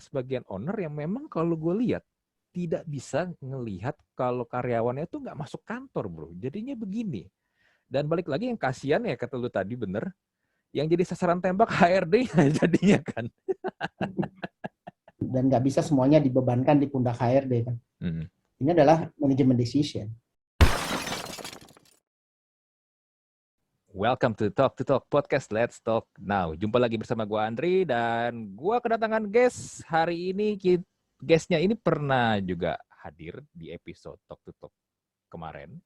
sebagian owner yang memang kalau gue lihat tidak bisa ngelihat kalau karyawannya tuh nggak masuk kantor, bro. Jadinya begini. Dan balik lagi yang kasihan ya kata lu tadi bener, yang jadi sasaran tembak HRD jadinya kan. Dan nggak bisa semuanya dibebankan di pundak HRD kan. Ini adalah manajemen decision. Welcome to Talk Podcast. Let's talk now. Jumpa lagi bersama gue Andri dan gue kedatangan guest hari ini. Guestnya ini pernah juga hadir di episode Talk kemarin.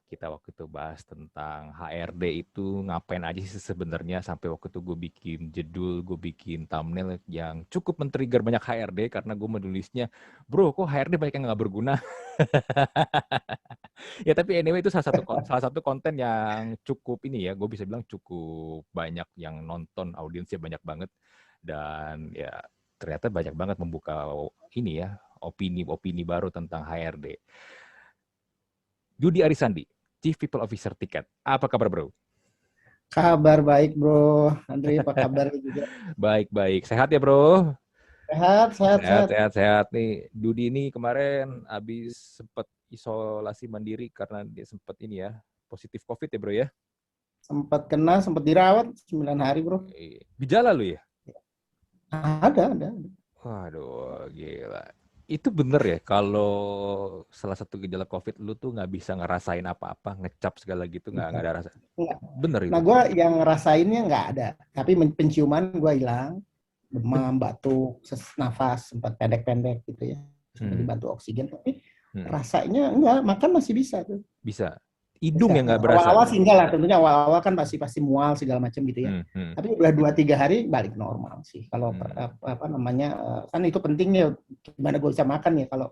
Kita waktu itu bahas tentang HRD itu ngapain aja sih sebenarnya, sampai waktu itu gue bikin judul, gue bikin thumbnail yang cukup men-trigger banyak HRD karena gue menulisnya, bro kok HRD banyak yang nggak berguna. Ya tapi anyway itu salah satu konten yang cukup ini ya, gue bisa bilang cukup banyak yang nonton, audiensnya banyak banget, dan ya ternyata banyak banget membuka ini ya opini baru tentang HRD. Dudi Arisandi, Chief People Officer Tiket. Apa kabar, bro? Kabar baik, bro. Andri, apa kabar juga? Baik. Sehat ya, bro? Sehat. Nih, Dudi ini kemarin habis sempat isolasi mandiri karena dia sempat ini ya, positif COVID ya, bro ya? Sempat dirawat 9 hari, bro. Gejala lu ya? Ada. Waduh, gila. Itu bener ya, kalau salah satu gejala COVID lu tuh nggak bisa ngerasain apa-apa, ngecap segala gitu, nggak ada rasa. Enggak. Bener itu? Nah, gue yang ngerasainnya nggak ada. Tapi penciuman gue hilang. Demam, batuk, sesak nafas, sempat pendek-pendek gitu ya. Sempat dibantu oksigen. Tapi rasanya enggak, makan masih bisa tuh. Bisa. Hidung yang nggak berasa. Awal-awal sih enggak lah, tentunya awal-awal kan pasti mual segala macam gitu ya. Tapi udah 2-3 hari balik normal sih. Kalau apa namanya, kan itu pentingnya gimana gue bisa makan ya kalau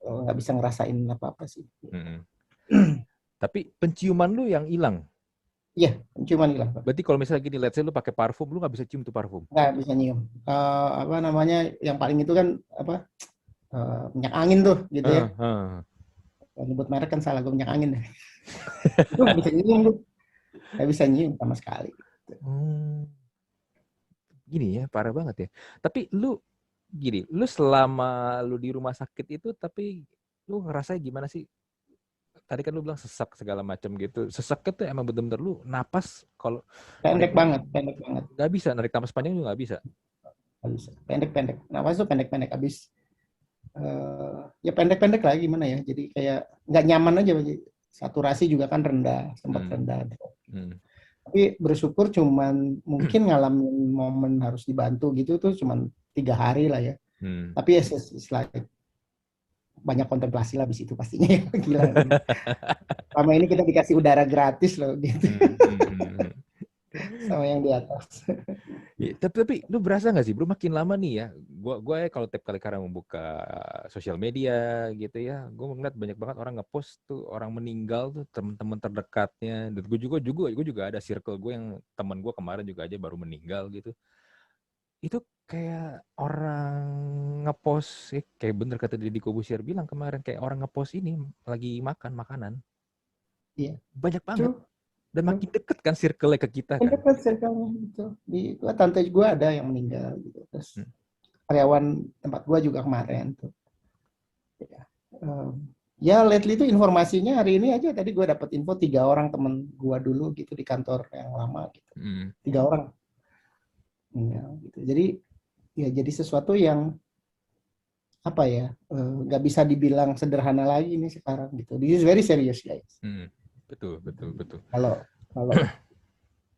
nggak bisa ngerasain apa-apa sih. Tapi penciuman lu yang hilang? Iya, penciuman hilang. Berarti kalau misalnya gini, let's say lu pakai parfum, lu nggak bisa cium tuh parfum? Nggak bisa nyium. Apa namanya, yang paling itu kan apa, minyak angin tuh gitu ya. Nyebut merek kan salah, gue minyak angin deh. Itu nggak bisa nyium tuh. Nggak bisa nyium sama sekali. Gini ya, parah banget ya. Tapi lu selama lu di rumah sakit itu, tapi lu ngerasa gimana sih? Tadi kan lu bilang sesak segala macam gitu. Sesaknya tuh emang bener-bener lu napas kalau pendek banget. Nggak bisa, narik napas panjang juga nggak bisa. Nggak bisa. Pendek. Napas tuh pendek. Habis ya pendek lah gimana ya. Jadi kayak nggak nyaman aja. Saturasi juga kan rendah, sempat rendah. Tapi bersyukur cuman mungkin ngalamin momen harus dibantu gitu tuh cuman 3 hari lah ya. Tapi ya like, banyak kontemplasi lah abis itu pastinya ya. Gila. Selama ini kita dikasih udara gratis loh gitu. Sama yang di atas. Ya, tapi lu berasa nggak sih, bro, makin lama nih ya, gue kalau tiap kali karena membuka sosial media gitu ya, gue ngeliat banyak banget orang ngepost tuh orang meninggal tuh, teman-teman terdekatnya. Dan gue juga ada circle gue yang teman gue kemarin juga aja baru meninggal gitu. Itu kayak orang ngepost, kayak bener kata Deddy Corbuzier bilang kemarin, kayak orang ngepost ini lagi makan makanan. Iya. Banyak banget. Dan makin deket kan circle-nya ke kita kan. Deket circle-nya gitu. Di tante gue ada yang meninggal gitu. Terus karyawan tempat gue juga kemarin tuh. Ya lately itu informasinya hari ini aja tadi gue dapat info 3 orang temen gue dulu gitu di kantor yang lama gitu. 3 orang. Ya, gitu. Jadi sesuatu yang apa ya, nggak bisa dibilang sederhana lagi nih sekarang gitu. This is very serious guys. Betul.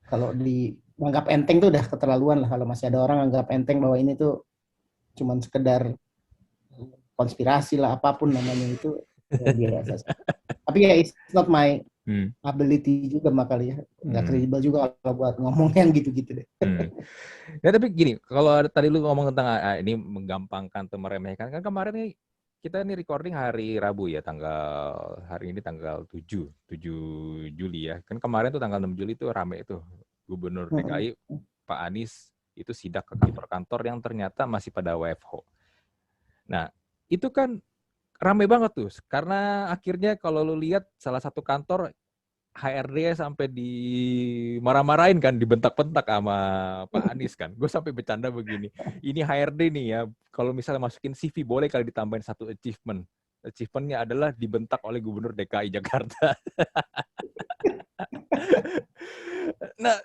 Kalau dianggap enteng tuh udah keterlaluan lah. Kalau masih ada orang anggap enteng bahwa ini tuh cuman sekedar konspirasi lah, apapun namanya itu biasa. Tapi ya it's not my ability juga makanya nggak kredibel juga kalau buat ngomong yang gitu-gitu deh. Ya tapi gini, kalau tadi lu ngomong tentang ini menggampangkan atau meremehkan, kan kemarin nih kita ini recording hari Rabu ya, hari ini tanggal 7 Juli ya. Kan kemarin tuh tanggal 6 Juli tuh rame itu Gubernur DKI Pak Anies itu sidak ke kantor-kantor yang ternyata masih pada WFH. Nah, itu kan rame banget tuh karena akhirnya kalau lu lihat salah satu kantor HRD sampai dimarah-marahin kan, dibentak-bentak sama Pak Anies kan. Gue sampai bercanda begini, ini HRD nih ya, kalau misalnya masukin CV boleh kali ditambahin satu achievement. Achievementnya adalah dibentak oleh Gubernur DKI Jakarta. Nah,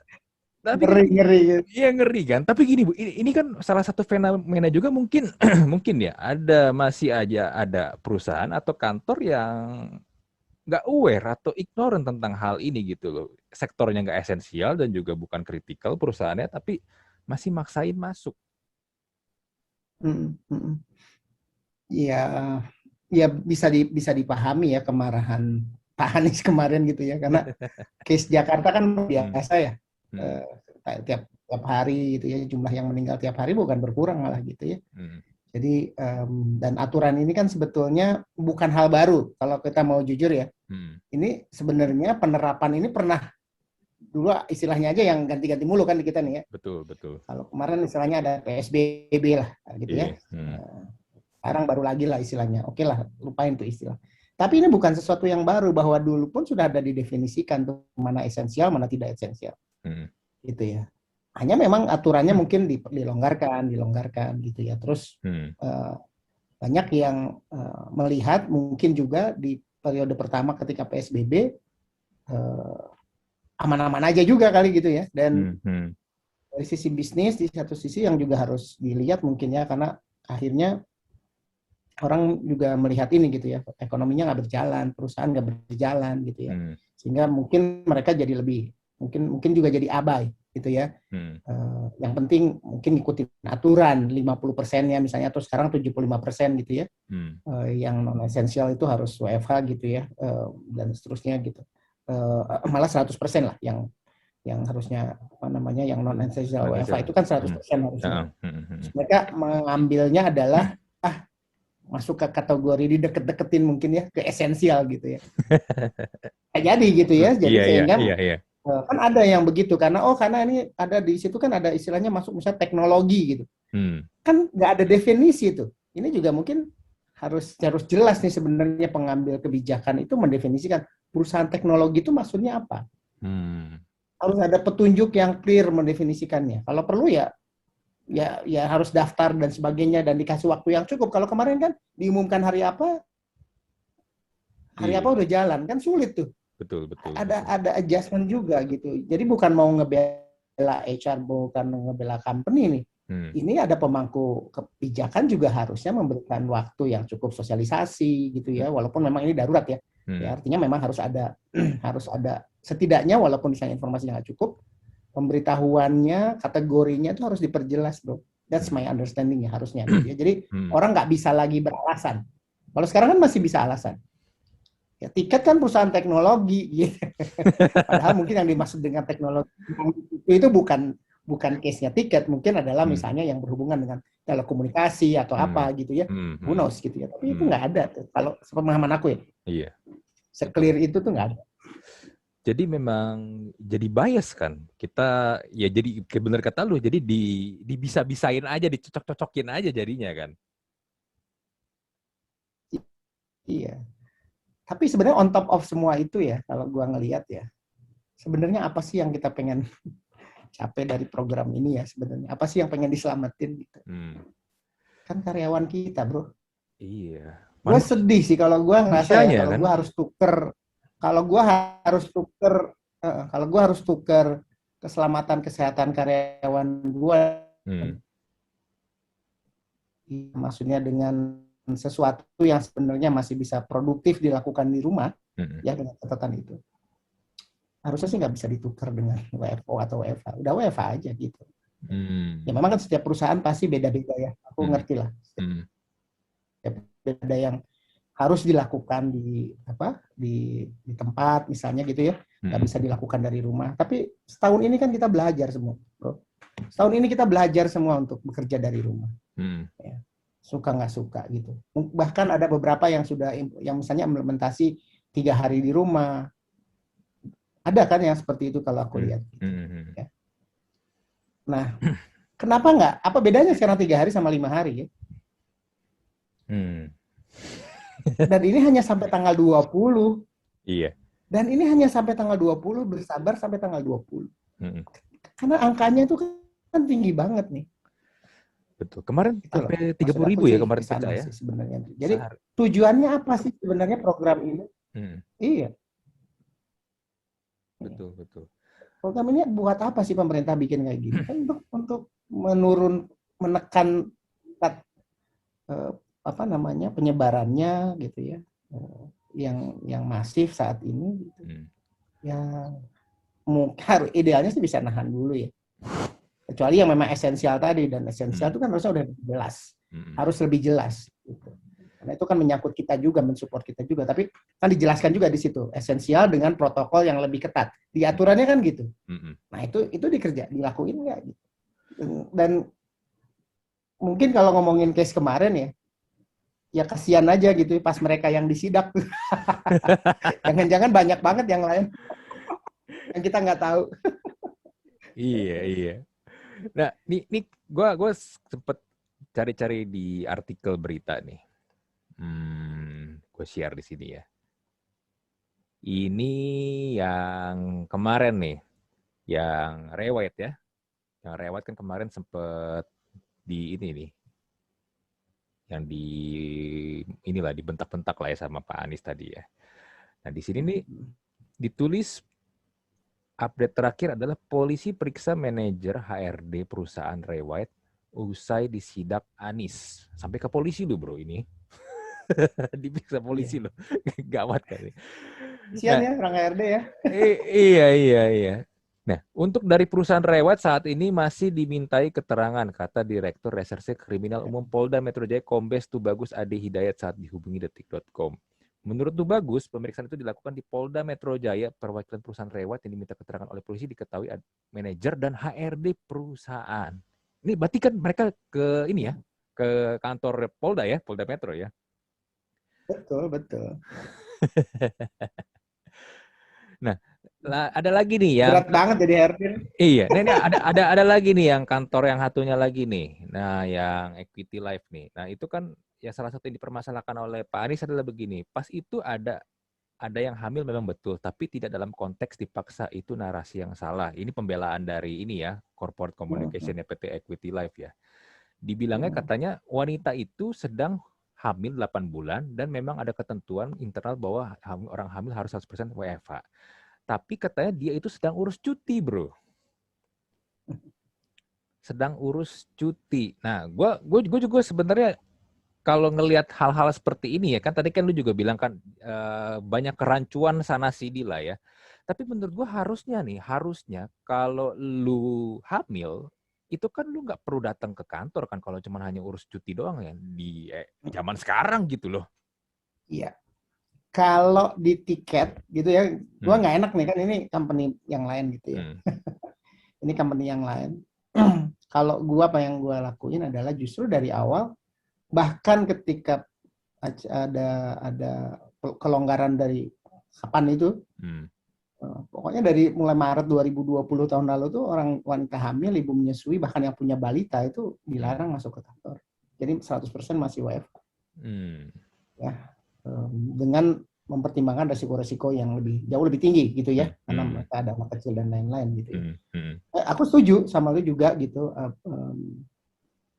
tapi kan Ngeri gitu. iya ngeri kan. Tapi gini Bu, ini kan salah satu fenomena juga mungkin mungkin ya ada masih aja ada perusahaan atau kantor yang nggak aware atau ignorant tentang hal ini gitu loh. Sektornya nggak esensial dan juga bukan kritikal perusahaannya, tapi masih maksain masuk. Mm, mm. Ya, ya bisa dipahami ya kemarahan Pak Anies kemarin gitu ya, karena case Jakarta kan Hmm. biasa ya, Hmm. tiap hari gitu ya, jumlah yang meninggal tiap hari bukan berkurang malah gitu ya. Hmm. Jadi dan aturan ini kan sebetulnya bukan hal baru kalau kita mau jujur ya. Hmm. Ini sebenarnya penerapan ini pernah dulu istilahnya aja yang ganti-ganti mulu kan di kita nih ya. Betul, betul. Kalau kemarin istilahnya ada PSBB lah gitu ya. Iya. Hmm. Sekarang baru lagi lah istilahnya. Oke lah, lupain tuh istilah. Tapi ini bukan sesuatu yang baru, bahwa dulu pun sudah ada didefinisikan tuh mana esensial, mana tidak esensial. Hmm. Gitu ya. Hanya memang aturannya mungkin dilonggarkan gitu ya. Terus banyak yang melihat mungkin juga di periode pertama ketika PSBB aman-aman aja juga kali gitu ya. Dan dari sisi bisnis di satu sisi yang juga harus dilihat mungkin ya, karena akhirnya orang juga melihat ini gitu ya, ekonominya nggak berjalan, perusahaan nggak berjalan gitu ya, sehingga mungkin mereka jadi lebih mungkin juga jadi abai gitu ya. Yang penting mungkin ikutin aturan 50%-nya misalnya, atau sekarang 75% gitu ya. Yang non esensial itu harus WFH gitu ya, dan seterusnya gitu. Malah 100% lah yang harusnya apa namanya, yang non esensial WFH itu kan 100% harusnya. Mereka mengambilnya adalah masuk ke kategori dideket-deketin mungkin ya ke esensial gitu ya. Jadi gitu ya. Jadi sehingga kan ada yang begitu, karena ini ada di situ kan ada istilahnya masuk misalnya teknologi gitu. Kan nggak ada definisi itu. Ini juga mungkin harus jelas nih sebenarnya pengambil kebijakan itu mendefinisikan perusahaan teknologi itu maksudnya apa. Harus ada petunjuk yang clear mendefinisikannya. Kalau perlu ya harus daftar dan sebagainya dan dikasih waktu yang cukup. Kalau kemarin kan diumumkan hari apa udah jalan, kan sulit tuh. Betul. Ada adjustment juga gitu. Jadi bukan mau ngebela HR, bukan ngebela company nih. Ini ada pemangku kebijakan juga harusnya memberikan waktu yang cukup sosialisasi gitu ya, walaupun memang ini darurat ya. Ya artinya memang harus ada setidaknya walaupun misalnya informasinya nggak cukup, pemberitahuannya, kategorinya itu harus diperjelas, bro. That's my understanding ya harusnya. Gitu ya. Jadi orang nggak bisa lagi beralasan. Kalau sekarang kan masih bisa alasan. Ya tiket kan perusahaan teknologi, gitu. Padahal mungkin yang dimaksud dengan teknologi itu bukan case-nya tiket, mungkin adalah misalnya yang berhubungan dengan telekomunikasi atau apa gitu ya. Who knows gitu ya. Tapi itu nggak ada tuh. Kalau sepemahaman aku ya. Iya. Se-clear itu tuh nggak ada. Jadi memang jadi bias kan kita ya, jadi benar kata lu, jadi dibisa-bisain aja, dicocok-cocokin aja jadinya kan. Iya. Tapi sebenarnya on top of semua itu ya, kalau gua ngelihat ya, sebenarnya apa sih yang kita pengen capai dari program ini ya sebenarnya? Apa sih yang pengen diselamatin gitu? Kan karyawan kita, bro. Iya. Gue sedih sih kalau gue ngerasa ya, kalau kan? gue harus tuker keselamatan kesehatan karyawan gue, maksudnya dengan sesuatu yang sebenarnya masih bisa produktif dilakukan di rumah, ya dengan catatan itu. Harusnya sih nggak bisa ditukar dengan WFO atau WFH. Udah WFH aja gitu. Ya memang kan setiap perusahaan pasti beda-beda ya. Aku ngerti lah. Beda yang harus dilakukan di tempat misalnya gitu ya, nggak bisa dilakukan dari rumah. Tapi setahun ini kan kita belajar semua, bro. Setahun ini kita belajar semua untuk bekerja dari rumah. Ya. Suka nggak suka gitu. Bahkan ada beberapa yang misalnya implementasi 3 hari di rumah. Ada kan yang seperti itu kalau aku lihat. Gitu. Ya. Nah, kenapa nggak? Apa bedanya sekarang 3 hari sama 5 hari ya? Dan ini hanya sampai tanggal 20. Iya. Dan ini hanya sampai tanggal 20, bersabar sampai tanggal 20. Karena angkanya itu kan tinggi banget nih. Betul. Kemarin Itulah. sampai Maksud 30.000 aku ya sih kemarin ke pecah sana ya. sih sebenarnya. Jadi tujuannya apa sih sebenarnya program ini? Iya. Betul, betul. Program ini buat apa sih pemerintah bikin kayak gini? Kan untuk menekan eh, apa namanya penyebarannya gitu ya, yang masif saat ini. Gitu. Ya mungkin idealnya sih bisa nahan dulu ya. Kecuali yang memang esensial tadi, dan esensial itu kan harusnya udah jelas, harus lebih jelas. Gitu. Karena itu kan menyangkut kita juga, mensupport kita juga. Tapi kan dijelaskan juga di situ esensial dengan protokol yang lebih ketat. Di aturannya kan gitu. Nah itu dilakuin nggak? Gitu. Dan mungkin kalau ngomongin case kemarin ya, ya kasihan aja gitu pas mereka yang disidak. Jangan-jangan banyak banget yang lain yang kita nggak tahu. Iya, iya. Nah, nih gue sempet cari-cari di artikel berita nih. Gue share di sini ya. Ini yang kemarin nih, yang rewet ya. Yang rewet kan kemarin sempet di ini nih, yang inilah dibentak-bentak lah ya sama Pak Anies tadi ya. Nah, di sini nih ditulis update terakhir adalah polisi periksa manajer HRD perusahaan Rewet usai disidak Anies. Sampai ke polisi loh bro ini. Diperiksa polisi loh. Gawat kali. Kasihan Nah, ya orang HRD ya. iya. Nah, untuk dari perusahaan Rewet saat ini masih dimintai keterangan, kata Direktur Reserse Kriminal Umum Polda Metro Jaya Kombes Tubagus Ade Hidayat saat dihubungi detik.com. Menurut Tubagus, pemeriksaan itu dilakukan di Polda Metro Jaya. Perwakilan perusahaan Rewet yang diminta keterangan oleh polisi diketahui manajer dan HRD perusahaan. Ini berarti kan mereka ke ini ya, ke kantor Polda ya, Polda Metro ya. Betul. Nah, ada lagi nih yang berat banget jadi HRD. iya, ini ada lagi nih yang kantor yang satunya lagi nih. Nah, yang Equity Life nih. Nah, itu kan ya salah satu yang dipermasalahkan oleh Pak Anies adalah begini. Pas itu ada yang hamil memang betul, tapi tidak dalam konteks dipaksa, itu narasi yang salah. Ini pembelaan dari ini ya, Corporate Communication PT Equity Life ya. Dibilangnya katanya wanita itu sedang hamil 8 bulan dan memang ada ketentuan internal bahwa orang hamil harus 100% WFH. Tapi katanya dia itu sedang urus cuti, bro. Sedang urus cuti. Nah, gue juga sebenarnya kalau ngelihat hal-hal seperti ini ya, kan tadi kan lu juga bilang kan banyak kerancuan sana sini lah ya. Tapi menurut gue harusnya kalau lu hamil, itu kan lu nggak perlu datang ke kantor kan kalau cuma hanya urus cuti doang ya di zaman sekarang gitu loh. Iya. Kalau di tiket gitu ya, gua nggak enak nih kan ini company yang lain gitu ya. Ini company yang lain. Kalau gua apa yang gua lakuin adalah justru dari awal, bahkan ketika ada kelonggaran dari kapan itu, pokoknya dari mulai Maret 2020 tahun lalu tuh orang wanita hamil, ibu menyusui, bahkan yang punya balita itu dilarang masuk ke kantor. Jadi 100% masih WFH. Ya, dengan mempertimbangkan resiko-resiko yang jauh lebih tinggi gitu ya, karena mereka ada anak kecil dan lain-lain gitu ya. Aku setuju sama lu juga gitu,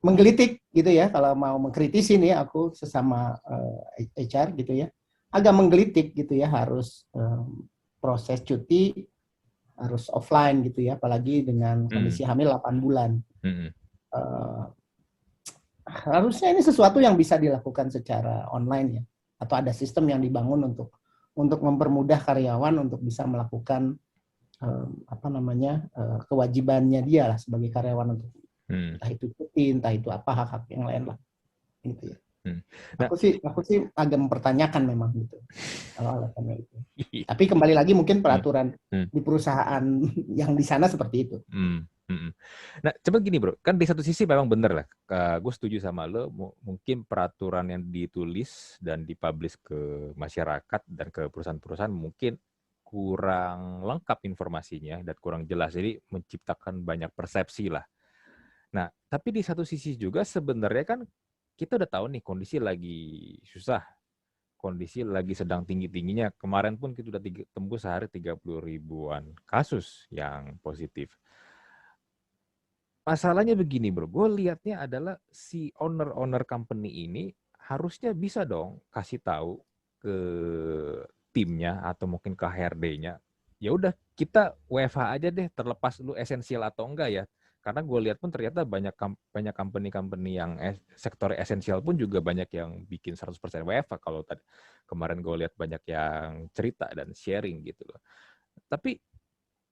menggelitik gitu ya, kalau mau mengkritisi nih aku sesama HR gitu ya, agak menggelitik gitu ya, harus proses cuti harus offline gitu ya, apalagi dengan kondisi hamil 8 bulan. Harusnya ini sesuatu yang bisa dilakukan secara online ya, atau ada sistem yang dibangun untuk mempermudah karyawan untuk bisa melakukan kewajibannya dia lah sebagai karyawan, untuk entah itu cuti, entah itu apa hak-hak yang lain lah gitu ya. Nah, aku sih agak mempertanyakan memang gitu kalau alasannya itu. Tapi kembali lagi mungkin peraturan di perusahaan yang di sana seperti itu. Nah, coba gini bro, kan di satu sisi memang bener lah, gue setuju sama lo, mungkin peraturan yang ditulis dan dipublish ke masyarakat dan ke perusahaan-perusahaan mungkin kurang lengkap informasinya dan kurang jelas, jadi menciptakan banyak persepsi lah. Nah, tapi di satu sisi juga sebenarnya kan kita udah tahu nih kondisi lagi susah, kondisi lagi sedang tinggi-tingginya. Kemarin pun kita udah tembus sehari 30 ribuan kasus yang positif. Masalahnya begini bro, gue lihatnya adalah si owner company ini harusnya bisa dong kasih tahu ke timnya atau mungkin ke HRD-nya. Ya udah kita WFH aja deh, terlepas lu esensial atau enggak ya. Karena gue lihat pun ternyata banyak company-company yang sektor esensial pun juga banyak yang bikin 100% WFH. Kalau tadi kemarin gue lihat banyak yang cerita dan sharing gitu loh. Tapi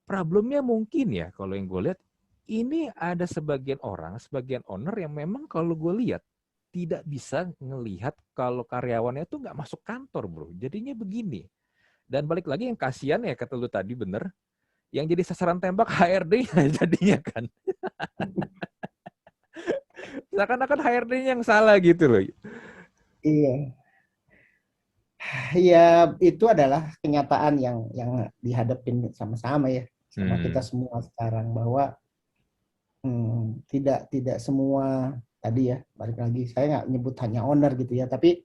problemnya mungkin ya kalau yang gue lihat ini ada sebagian orang, sebagian owner yang memang kalau gue lihat tidak bisa ngelihat kalau karyawannya tuh nggak masuk kantor bro. Jadinya begini. Dan balik lagi yang kasihan ya kata lu tadi bener, yang jadi sasaran tembak HRD-nya jadinya kan. Seakan-akan HRD-nya yang salah gitu loh. Iya. Ya itu adalah kenyataan yang dihadapin sama-sama ya sama kita semua sekarang bahwa tidak semua tadi ya balik lagi saya nggak nyebut hanya owner gitu ya tapi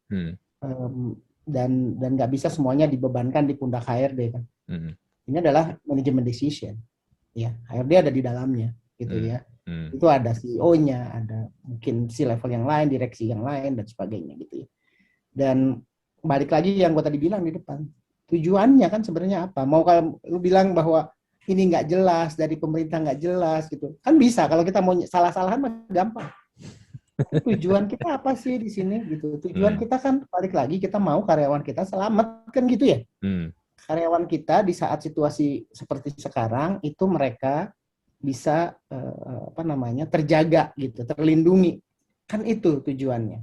dan nggak bisa semuanya dibebankan di pundak HRD kan. Ini adalah manajemen decision ya HRD ada di dalamnya gitu ya. Itu ada CEO-nya, ada mungkin C-level yang lain, direksi yang lain dan sebagainya gitu ya. Dan balik lagi yang gue tadi bilang di depan, tujuannya kan sebenarnya apa? Mau kalau lu bilang bahwa ini nggak jelas, dari pemerintah nggak jelas gitu, kan bisa kalau kita mau salah-salahan mah gampang. Tujuan kita apa sih di sini gitu? Tujuan kita kan balik lagi kita mau karyawan kita selamat kan gitu ya. Karyawan kita di saat situasi seperti sekarang itu mereka bisa terjaga gitu, terlindungi. Kan itu tujuannya.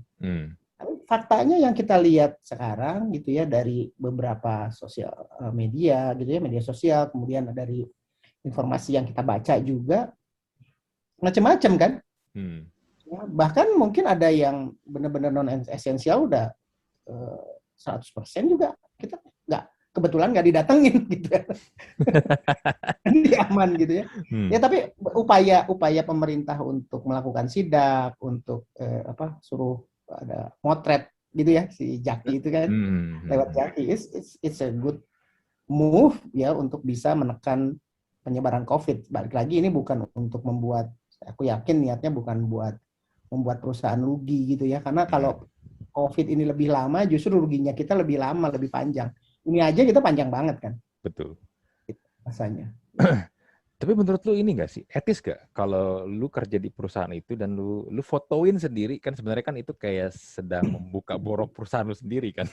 Faktanya yang kita lihat sekarang gitu ya dari beberapa sosial media gitu ya, media sosial, kemudian dari informasi yang kita baca juga macam-macam kan. Ya, bahkan mungkin ada yang benar-benar non esensial udah 100% juga kita kebetulan nggak didatengin gitu ya. Jadi aman gitu ya. Ya tapi upaya pemerintah untuk melakukan sidak, untuk suruh ada motret gitu ya si Jaki itu kan lewat Jaki it's a good move ya untuk bisa menekan penyebaran COVID. Balik lagi ini bukan untuk membuat, aku yakin niatnya bukan buat membuat perusahaan rugi gitu ya, karena kalau COVID ini lebih lama justru ruginya kita lebih lama, lebih panjang. Ini aja kita panjang banget kan. Betul. Rasanya. Tapi menurut lu ini nggak sih, etis nggak kalau lu kerja di perusahaan itu dan lu fotoin sendiri, kan sebenarnya kan itu kayak sedang membuka borok perusahaan lu sendiri kan?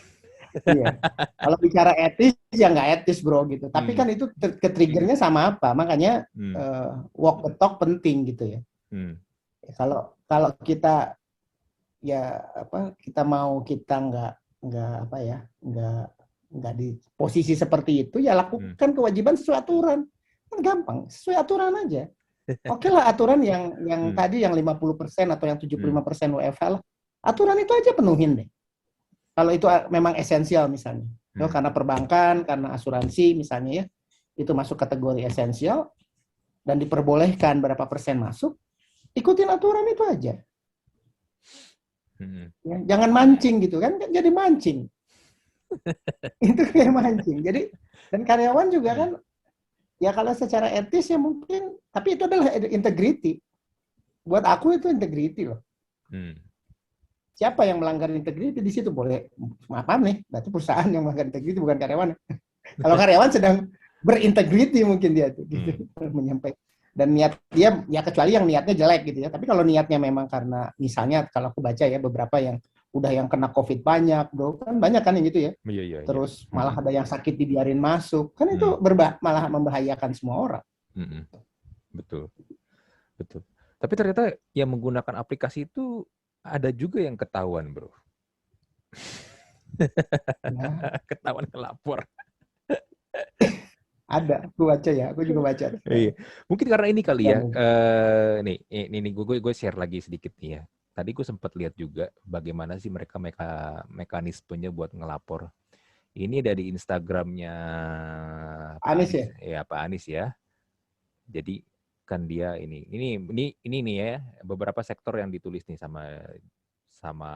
Iya. Kalau bicara etis ya nggak etis bro gitu. Tapi kan itu ke-triggernya sama apa? Makanya walk the talk penting gitu ya. Kalau kita ya kita mau kita nggak di posisi seperti itu ya lakukan kewajiban sesuai aturan. Kan gampang, sesuai aturan aja. Oke lah aturan yang tadi yang 50% atau yang 75% WFH lah. Aturan itu aja penuhin deh. Kalau itu memang esensial misalnya. Karena perbankan, karena asuransi misalnya ya, itu masuk kategori esensial dan diperbolehkan berapa persen masuk, ikutin aturan itu aja. Ya, jangan mancing gitu kan, jadi mancing. Itu kayak mancing. Jadi dan karyawan juga kan ya kalau secara etis ya mungkin, tapi itu adalah integrity. Buat aku itu integrity loh. Siapa yang melanggar integrity di situ boleh, maaf nih, berarti perusahaan yang melanggar integrity bukan karyawan. Kalau karyawan sedang berintegrity mungkin dia tuh gitu, menyampaikan. Dan niat dia ya kecuali yang niatnya jelek gitu ya. Tapi kalau niatnya memang karena misalnya kalau aku baca ya beberapa yang udah yang kena COVID banyak, bro, kan banyak kan yang gitu ya. Terus malah ada yang sakit dibiarin masuk, kan itu malah membahayakan semua orang. Betul, betul. Tapi ternyata yang menggunakan aplikasi itu ada juga yang ketahuan, bro. Ya. Ketahuan kelapor. Ada, aku baca ya, aku juga baca. Iya. Mungkin karena ini kali ya. Nih gue share lagi sedikit nih ya. Tadi gue sempat lihat juga bagaimana sih mereka mekanismenya buat ngelapor. Ini dari Instagramnya Pak Anies Anies ya? Pak Anies ya. Jadi kan dia ini nih ya beberapa sektor yang ditulis nih sama sama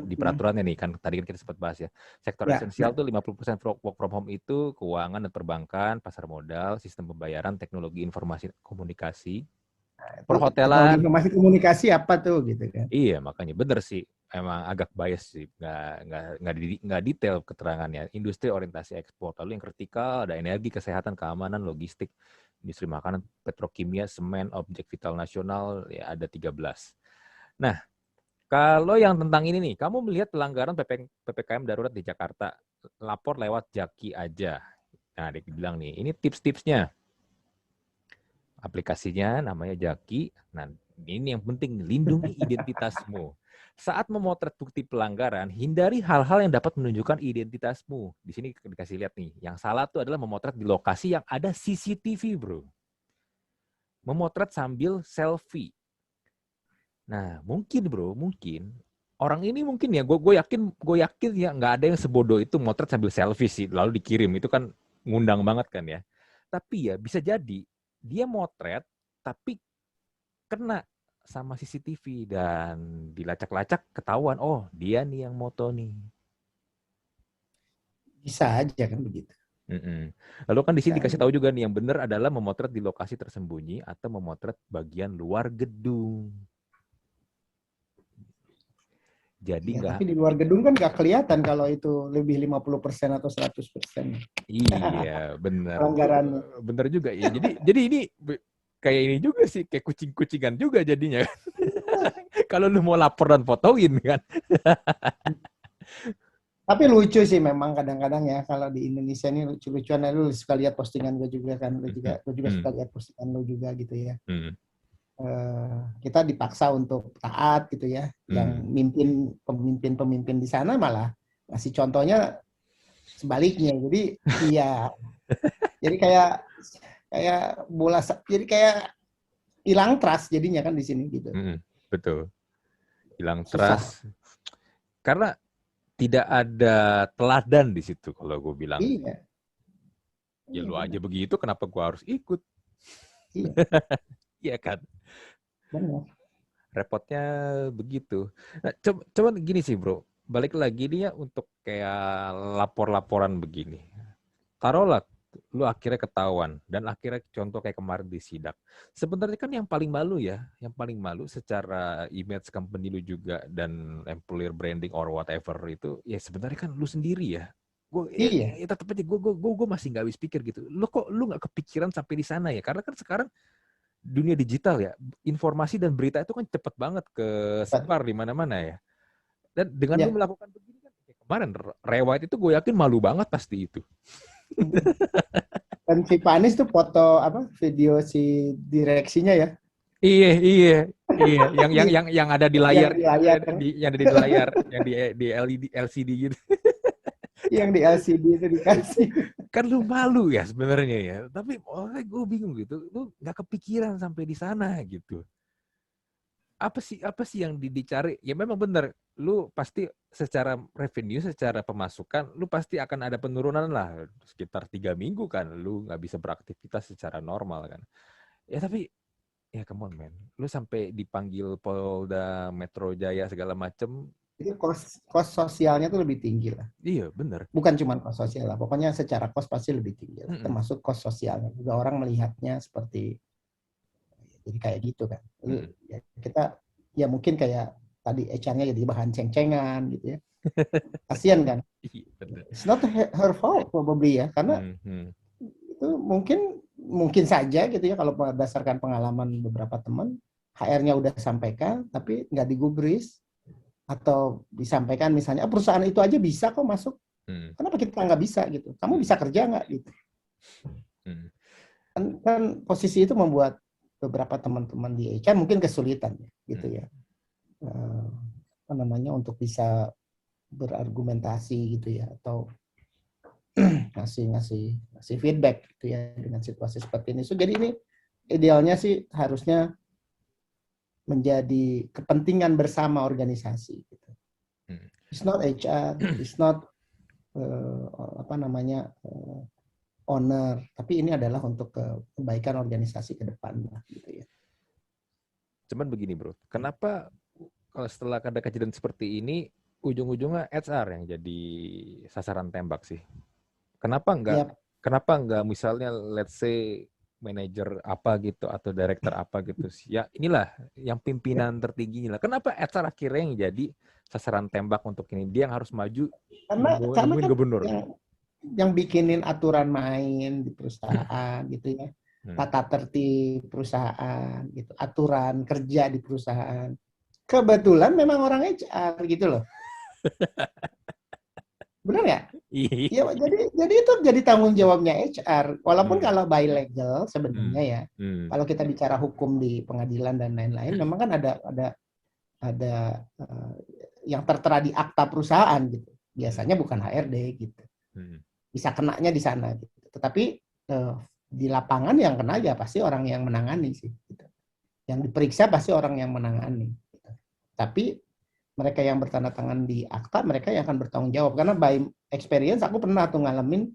di peraturannya nih, kan tadi kan kita sempat bahas ya. Sektor esensial tuh 50% work from home itu keuangan dan perbankan, pasar modal, sistem pembayaran, teknologi informasi komunikasi, Teknologi perhotelan. informasi komunikasi apa tuh gitu kan. Iya, makanya bener sih. Emang agak bias sih, nggak detail keterangannya. Industri orientasi ekspor, lalu yang kritikal ada energi, kesehatan, keamanan, logistik, industri makanan, petrokimia, semen, objek vital nasional, ya ada 13. Nah, kalau yang tentang ini nih, kamu melihat pelanggaran PPKM darurat di Jakarta, lapor lewat Jaki aja. Nah, dia bilang nih, ini tips-tipsnya. Aplikasinya namanya Jaki. Nah, ini yang penting, lindungi identitasmu. Saat memotret bukti pelanggaran, hindari hal-hal yang dapat menunjukkan identitasmu. Di sini dikasih lihat nih, yang salah tuh adalah memotret di lokasi yang ada CCTV, bro. Memotret sambil selfie. Nah, mungkin bro, mungkin orang ini mungkin ya, gue yakin ya nggak ada yang sebodoh itu motret sambil selfie sih, lalu dikirim, itu kan ngundang banget kan ya. Tapi ya bisa jadi dia motret, tapi kena sama CCTV dan dilacak-lacak ketahuan, oh dia nih yang moto nih. Bisa aja kan begitu. Lalu kan di sini Bisa dikasih aja. tahu juga nih, yang benar adalah memotret di lokasi tersembunyi atau memotret bagian luar gedung. Jadi Ya, nggak. tapi di luar gedung kan nggak kelihatan kalau itu lebih 50% atau 100%. Iya, benar. Pelanggarannya. Benar juga ya. Jadi ini kayak ini juga sih, kayak kucing-kucingan juga jadinya. Kalau lu mau lapor dan fotoin kan. Tapi lucu sih memang kadang-kadang ya kalau di Indonesia ini lucu-lucuan. Lu suka lihat postingan gue juga kan, gue juga suka lihat postingan lu juga gitu ya. Kita dipaksa untuk taat gitu ya. Yang pemimpin di sana malah ngasih contohnya sebaliknya. Jadi iya, jadi kayak bola, jadi kayak hilang trust jadinya kan di sini gitu. Betul. Hilang Susah. trust. Karena tidak ada teladan di situ kalau gue bilang. Iya. Ya Iya lu aja benar. begitu, kenapa gue harus ikut? Iya. Iya kan? Benar. Repotnya begitu. Nah, coba gini sih bro, balik lagi dia untuk kayak lapor-laporan begini. Taruhlah lu akhirnya ketahuan dan akhirnya contoh kayak kemarin di sidak. Sebenarnya kan yang paling malu ya, yang paling malu secara image company lu juga dan employer branding or whatever itu ya sebenarnya kan lu sendiri ya. Gue Iya. ya tetap aja gue masih nggak habis pikir gitu. Lu nggak kepikiran sampai di sana ya? Karena kan sekarang dunia digital ya, informasi dan berita itu kan cepet banget ke sebar di mana-mana ya. Dan dengan lu Ya. melakukan begini kan, kayak kemarin Rewat itu gue yakin malu banget pasti itu. Dan si Panis tuh foto apa video si direksinya ya. Iya, iya, iya. Di, Yang ada di yang layar, di layar kan. yang ada di layar, yang di LED, LCD gitu. Yang di LCD itu dikasih. Kan lu malu ya sebenarnya ya. Tapi gue bingung gitu. Lu nggak kepikiran sampai di sana gitu. Apa sih yang dicari? Ya memang benar. Lu pasti secara revenue, secara pemasukan, lu pasti akan ada penurunan lah sekitar 3 minggu kan. Lu nggak bisa beraktivitas secara normal kan. Ya tapi ya come on man, lu sampai dipanggil Polda Metro Jaya segala macem. Itu kos sosialnya tuh lebih tinggi lah. Iya bener. Bukan cuma kos sosial lah, pokoknya secara kos pasti lebih tinggi lah. Mm-mm. Termasuk kos sosialnya juga orang melihatnya seperti jadi kayak gitu kan. Ya, kita ya mungkin kayak tadi HR-nya jadi bahan ceng-cengan gitu ya. Kasian kan. Iya bener. It's not her fault probably ya, karena itu mungkin saja gitu ya kalau berdasarkan pengalaman beberapa teman, HR-nya udah sampaikan tapi nggak digubris atau disampaikan misalnya perusahaan itu aja bisa kok masuk, kenapa kita nggak bisa gitu, kamu bisa kerja nggak gitu. Kan posisi itu membuat beberapa teman-teman di HR mungkin kesulitan gitu ya, apa namanya, untuk bisa berargumentasi gitu ya, atau ngasih feedback gitu ya dengan situasi seperti ini. So, jadi ini idealnya sih harusnya menjadi kepentingan bersama organisasi. Gitu. It's not HR, it's not apa namanya owner, tapi ini adalah untuk kebaikan organisasi ke depan, gitu ya. Cuman begini bro, kenapa kalau setelah ada kejadian seperti ini, ujung-ujungnya HR yang jadi sasaran tembak sih. Kenapa enggak? Ya, Kenapa enggak misalnya let's say manajer apa gitu atau director apa gitu sih. Ya inilah yang pimpinan tertingginya lah. Kenapa HR akhirnya yang jadi sasaran tembak untuk ini? Dia yang harus maju karena nemuin kan gubernur. yang bikinin aturan main di perusahaan gitu ya, tata tertib perusahaan gitu, aturan kerja di perusahaan. Kebetulan memang orang HR gitu loh. Benar ya? Iya. Ya, jadi itu jadi tanggung jawabnya HR. Walaupun Hmm. kalau by legal Hmm. sebenarnya ya, Hmm. kalau kita bicara hukum di pengadilan dan lain-lain, memang kan ada yang tertera di akta perusahaan gitu. Biasanya bukan HRD gitu. Hmm. Bisa kenanya di sana gitu. Tetapi di lapangan yang kena ya pasti orang yang menangani sih. Gitu. Yang diperiksa pasti orang yang menangani. Gitu. Tapi mereka yang bertanda tangan di akta, mereka yang akan bertanggung jawab. Karena by experience aku pernah tuh ngalamin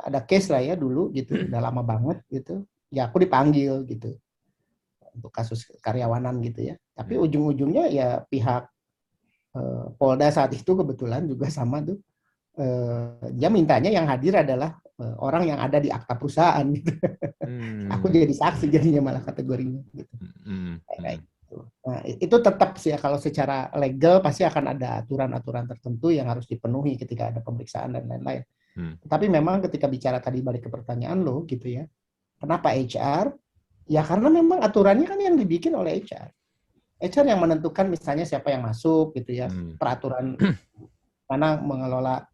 ada case lah ya dulu gitu, udah lama banget gitu. Ya aku dipanggil gitu untuk kasus karyawanan gitu ya. Tapi ujung-ujungnya ya pihak Polda saat itu kebetulan juga sama tuh. Dia mintanya yang hadir adalah orang yang ada di akta perusahaan gitu. Aku jadi saksi jadinya malah kategorinya gitu. Kayak gitu. Nah, itu tetap sih ya kalau secara legal pasti akan ada aturan-aturan tertentu yang harus dipenuhi ketika ada pemeriksaan dan lain-lain. Tapi memang ketika bicara tadi balik ke pertanyaan lo gitu ya, kenapa HR? Ya karena memang aturannya kan yang dibikin oleh HR. HR yang menentukan misalnya siapa yang masuk gitu ya, peraturan mana mengelola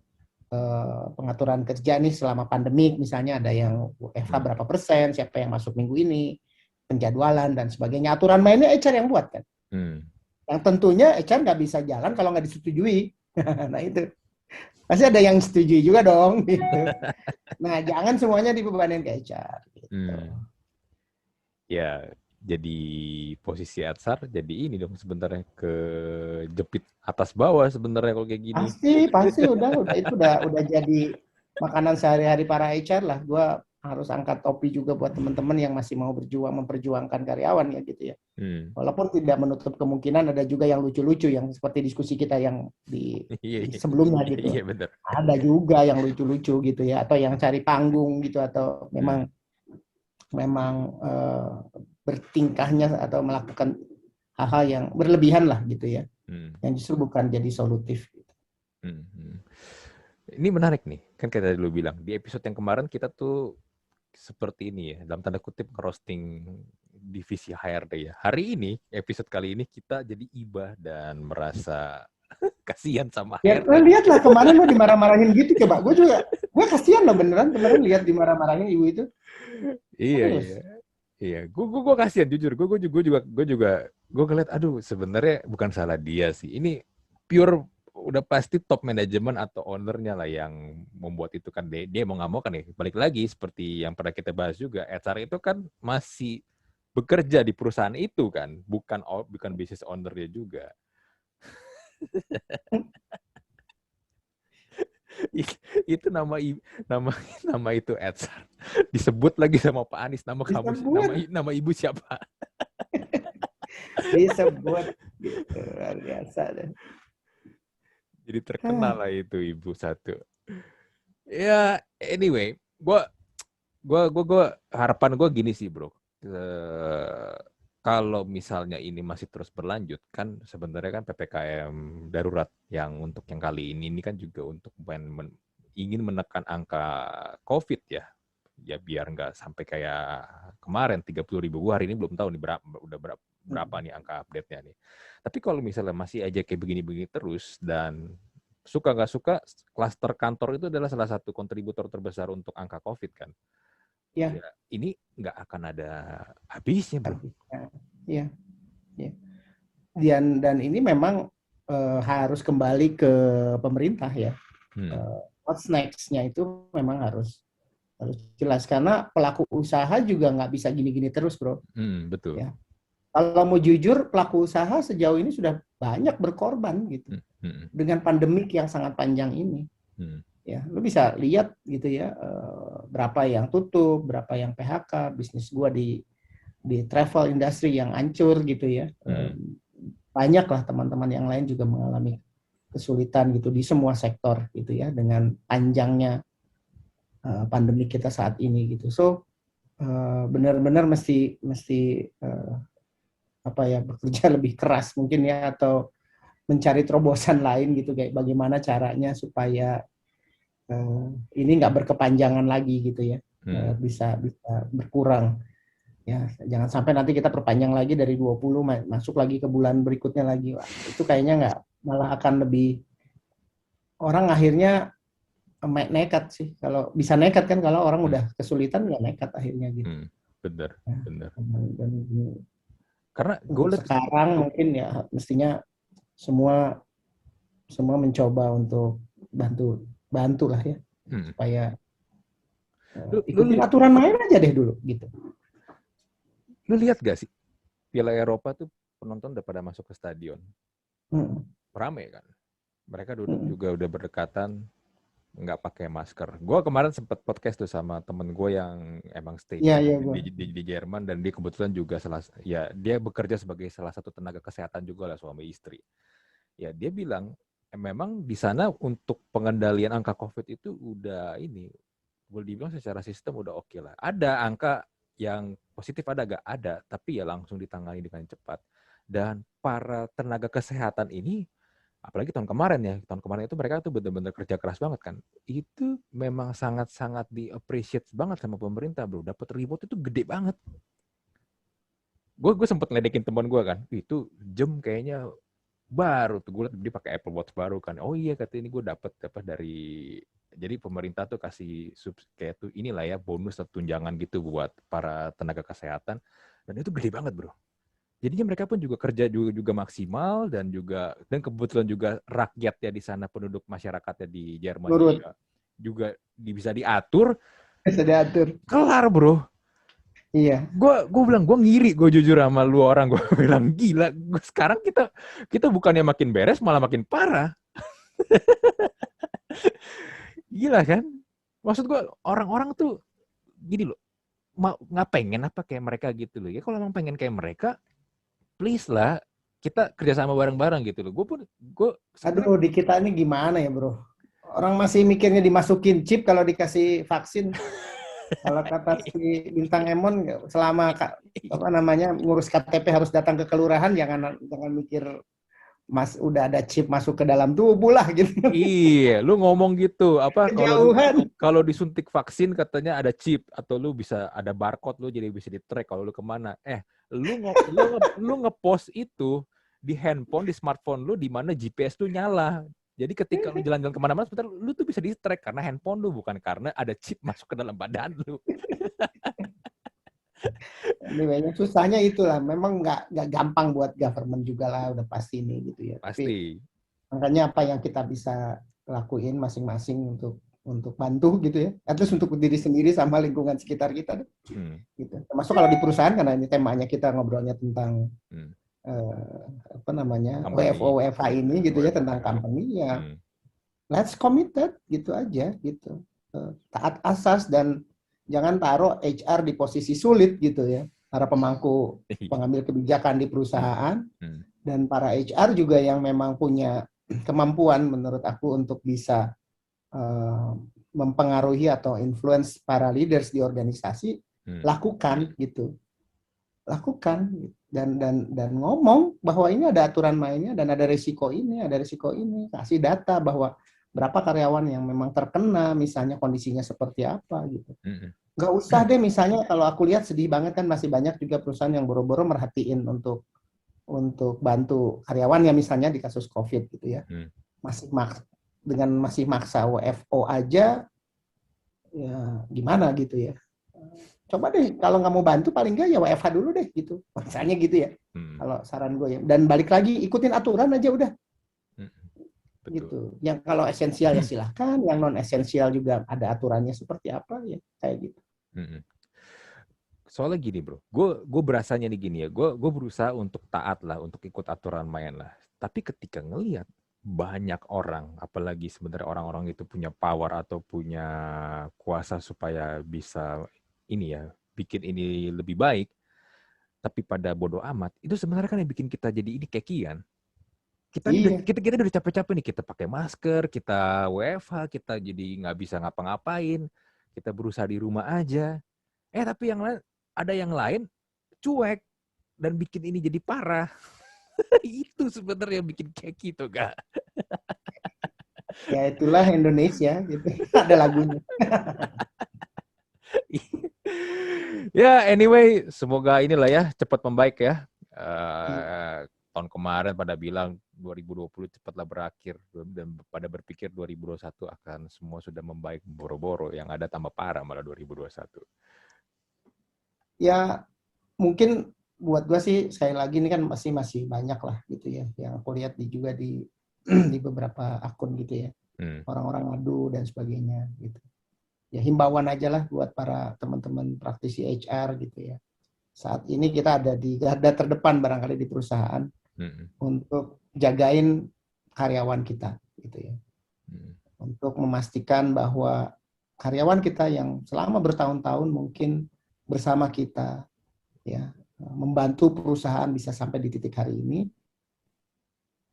pengaturan kerja nih selama pandemik, misalnya ada yang WFH berapa persen, siapa yang masuk minggu ini, penjadwalan dan sebagainya. Aturan mainnya HR yang buat kan. Yang tentunya HR nggak bisa jalan kalau nggak disetujui. Nah itu. Pasti ada yang setuju juga dong. Gitu. Nah jangan semuanya dibebanin ke HR. Gitu. Ya, jadi posisi Atsar jadi ini dong sebenarnya kejepit atas bawah sebenarnya kalau kayak gini. Pasti udah itu udah jadi makanan sehari-hari para HR lah. Gua harus angkat topi juga buat teman-teman yang masih mau memperjuangkan karyawan ya gitu ya. Walaupun tidak menutup kemungkinan ada juga yang lucu-lucu yang seperti diskusi kita yang di sebelumnya gitu. Iya benar. Ada juga yang lucu-lucu gitu ya atau yang cari panggung gitu atau memang bertingkahnya atau melakukan hal-hal yang berlebihan lah gitu ya. Yang justru bukan jadi solutif. Gitu. Ini menarik nih, kan kayak tadi lu bilang, di episode yang kemarin kita tuh seperti ini ya, dalam tanda kutip roasting divisi HRD ya. Hari ini, episode kali ini kita jadi iba dan merasa kasihan sama HRD. Ya, lihatlah kemarin lo dimarah-marahin gitu coba. Gue kasihan loh beneran kemarin lihat dimarah-marahin ibu itu. Iya. Gue kasihan jujur. Gue ngeliat, aduh sebenarnya bukan salah dia sih. Ini pure udah pasti top manajemen atau ownernya lah yang membuat itu kan. Dia mau nggak mau kan ya. Balik lagi seperti yang pernah kita bahas juga, HR itu kan masih bekerja di perusahaan itu kan, bukan business owner dia juga. Itu nama itu HR disebut lagi sama Pak Anies, nama ibu siapa? Disebut gitu, luar biasa deh. Jadi terkenal lah itu ibu satu. Ya anyway, gue harapan gue gini sih bro. Kalau misalnya ini masih terus berlanjut kan sebenarnya kan PPKM darurat yang untuk yang kali ini kan juga untuk ingin menekan angka COVID ya. Ya biar nggak sampai kayak kemarin 30.000. Gua hari ini belum tahu nih berapa nih angka update-nya nih. Tapi kalau misalnya masih aja kayak begini-begini terus dan suka nggak suka, klaster kantor itu adalah salah satu kontributor terbesar untuk angka COVID kan. Ya, ini nggak akan ada habisnya, bro. Iya. Dan ini memang harus kembali ke pemerintah ya. What's next-nya itu memang harus jelas karena pelaku usaha juga nggak bisa gini-gini terus, bro. Betul. Ya. Kalau mau jujur, pelaku usaha sejauh ini sudah banyak berkorban gitu dengan pandemik yang sangat panjang ini. Ya, lu bisa lihat gitu ya berapa yang tutup, berapa yang PHK, bisnis gua di travel industry yang hancur gitu ya. banyak lah teman-teman yang lain juga mengalami kesulitan gitu di semua sektor gitu ya dengan panjangnya pandemi kita saat ini gitu. So benar-benar mesti bekerja lebih keras mungkin ya, atau mencari terobosan lain gitu, kayak bagaimana caranya supaya ini nggak berkepanjangan lagi gitu ya, bisa berkurang ya, jangan sampai nanti kita perpanjang lagi dari 20 masuk lagi ke bulan berikutnya lagi. Wah, itu kayaknya nggak, malah akan lebih, orang akhirnya nekat sih, kalau bisa nekat kan, kalau orang udah kesulitan nggak nekat akhirnya gitu. Bener, Nah, bener. dan Karena gue untuk sekarang mungkin ya mestinya semua mencoba untuk bantu lah ya, supaya ikutin aturan main aja deh dulu gitu. Lu lihat gak sih Piala Eropa tuh penonton udah pada masuk ke stadion, rame kan, mereka duduk juga udah berdekatan, nggak pakai masker. Gue kemarin sempet podcast tuh sama temen gue yang emang stay di Jerman, dan dia kebetulan juga dia bekerja sebagai salah satu tenaga kesehatan juga lah, suami istri. Ya dia bilang memang di sana untuk pengendalian angka COVID itu udah boleh dibilang secara sistem udah oke lah. Ada angka yang positif ada, tapi ya langsung ditangani dengan cepat. Dan para tenaga kesehatan ini, apalagi tahun kemarin itu mereka tuh benar-benar kerja keras banget kan. Itu memang sangat-sangat di-appreciate banget sama pemerintah, bro. Dapat reward itu gede banget. Gue sempet ngeledekin teman gue kan, itu jam kayaknya baru tuh, gue liat dia pakai Apple Watch baru kan. Oh iya, kata ini gue dapat dari, jadi pemerintah tuh kasih kayak tuh inilah ya, bonus atau tunjangan gitu buat para tenaga kesehatan, dan itu gede banget, bro. Jadinya mereka pun juga kerja juga maksimal, dan kebetulan juga rakyatnya di sana, penduduk masyarakatnya di Jerman juga bisa diatur. Bisa diatur. Kelar, bro. Iya. Gue bilang, gue ngiri, gue jujur sama lu orang. Gue bilang, gila, sekarang kita bukannya makin beres, malah makin parah. Gila kan? Maksud gue, orang-orang tuh gini loh, nggak pengen apa kayak mereka gitu loh. Ya kalau emang pengen kayak mereka, please lah, kita kerjasama bareng-bareng gitu loh. Aduh, di kita ini gimana ya, bro? Orang masih mikirnya dimasukin chip kalau dikasih vaksin. Kalau kata si Bintang Emon, selama ngurus KTP harus datang ke kelurahan, jangan mikir udah ada chip masuk ke dalam tubuh lah gitu. Iya, lu ngomong gitu, Kejauhan. kalau disuntik vaksin katanya ada chip, atau lu bisa ada barcode, lu jadi bisa di-track kalau lu kemana. Lu ngepost itu di handphone, di smartphone lu, di mana GPS tuh nyala. Jadi ketika lu jalan-jalan kemana-mana, sebentar lu tuh bisa di-track karena handphone lu, bukan karena ada chip masuk ke dalam badan lu. Anyway, susahnya itulah. Memang nggak gampang buat government juga lah, udah pasti nih gitu ya. Pasti. Tapi makanya apa yang kita bisa lakuin masing-masing untuk bantu gitu ya. Atau untuk diri sendiri sama lingkungan sekitar kita deh. Gitu. Termasuk kalau di perusahaan, karena ini temanya kita ngobrolnya tentang WFH ini gitu ya, tentang company ya. Let's committed gitu aja gitu. Taat asas, dan jangan taruh HR di posisi sulit gitu ya. Para pemangku pengambil kebijakan di perusahaan dan para HR juga yang memang punya kemampuan menurut aku untuk bisa mempengaruhi atau influence para leaders di organisasi, lakukan dan ngomong bahwa ini ada aturan mainnya dan ada risiko ini, kasih data bahwa berapa karyawan yang memang terkena, misalnya kondisinya seperti apa gitu. Nggak usah deh, misalnya kalau aku lihat sedih banget kan, masih banyak juga perusahaan yang boro-boro merhatiin untuk bantu karyawan ya, misalnya di kasus COVID gitu ya. Masih maksa WFO aja, ya gimana gitu ya. Coba deh, kalau nggak mau bantu paling nggak ya WFH dulu deh gitu. Misalnya gitu ya. Kalau saran gue ya. Dan balik lagi, ikutin aturan aja udah. Betul. Gitu. Yang kalau esensial ya silahkan, yang non esensial juga ada aturannya seperti apa ya, kayak gitu. Soalnya gini, bro, gue berasanya nih gini ya, gue berusaha untuk taat lah, untuk ikut aturan main lah. Tapi ketika ngelihat banyak orang, apalagi sebenarnya orang-orang itu punya power atau punya kuasa supaya bisa bikin ini lebih baik, tapi pada bodoh amat, itu sebenarnya kan yang bikin kita jadi ini kekian. Kita Iya. kita udah capek-capek nih, kita pakai masker, kita WFH, kita jadi nggak bisa ngapa-ngapain, kita berusaha di rumah aja. Tapi ada yang lain cuek dan bikin ini jadi parah. Itu sebenarnya yang bikin keki tuh, Kak. Ya itulah Indonesia gitu. Ada lagunya. Ya, anyway, semoga inilah ya cepat membaik ya. Tahun kemarin pada bilang 2020 cepatlah berakhir dan pada berpikir 2021 akan semua sudah membaik, boro-boro yang ada tambah parah malah 2021. Ya mungkin buat gua sih sekali lagi ini kan masih banyak lah gitu ya yang aku lihat juga di di beberapa akun gitu ya. Orang-orang ngadu dan sebagainya gitu. Ya himbauan aja lah buat para teman-teman praktisi HR gitu ya. Saat ini kita ada di garda terdepan barangkali di perusahaan untuk jagain karyawan kita gitu ya. Untuk memastikan bahwa karyawan kita yang selama bertahun-tahun mungkin bersama kita ya membantu perusahaan bisa sampai di titik hari ini,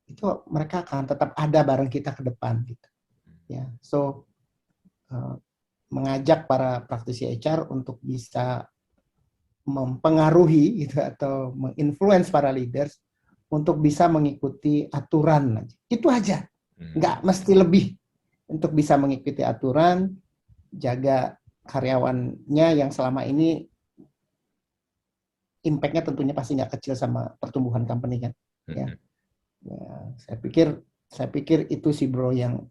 itu mereka akan tetap ada bareng kita ke depan gitu. Ya. So mengajak para praktisi HR untuk bisa mempengaruhi gitu atau menginfluence para leaders untuk bisa mengikuti aturan aja. Itu aja. Nggak mesti lebih untuk bisa mengikuti aturan, jaga karyawannya yang selama ini impact-nya tentunya pasti nggak kecil sama pertumbuhan company kan. Ya, saya pikir itu sih bro yang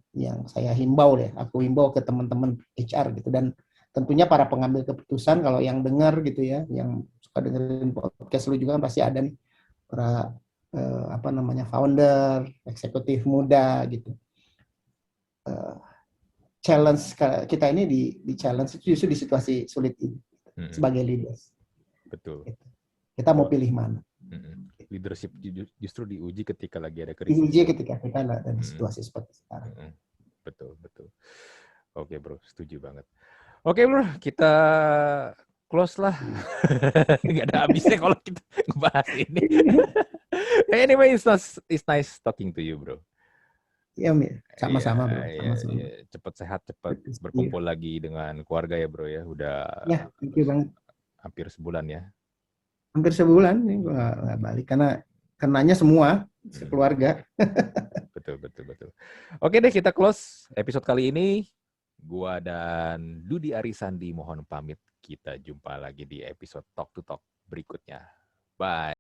saya himbau deh. Aku himbau ke teman-teman HR gitu dan tentunya para pengambil keputusan kalau yang dengar gitu ya, yang suka dengerin podcast lu juga pasti ada nih para founder, eksekutif muda gitu. Challenge kita ini di challenge itu justru di situasi sulit ini sebagai leaders. Betul. Gitu. Kita mau pilih mana? Leadership justru diuji ketika lagi ada krisis. Diuji ketika kita ada di situasi seperti sekarang. Betul. Oke bro, setuju banget. Oke bro, kita close lah. Nggak ada habisnya kalau kita ngebahas ini. Anyway, it's nice talking to you bro. Iya, sama-sama bro. Sama-sama. Cepet sehat, cepet berkumpul lagi dengan keluarga ya bro ya. Udah thank you banget. Hampir sebulan ya. Hampir sebulan nih gue nggak balik karena kenanya semua sekeluarga. Betul. Oke deh, kita close episode kali ini. Gua dan Dudi Arisandi mohon pamit. Kita jumpa lagi di episode Talk to Talk berikutnya. Bye.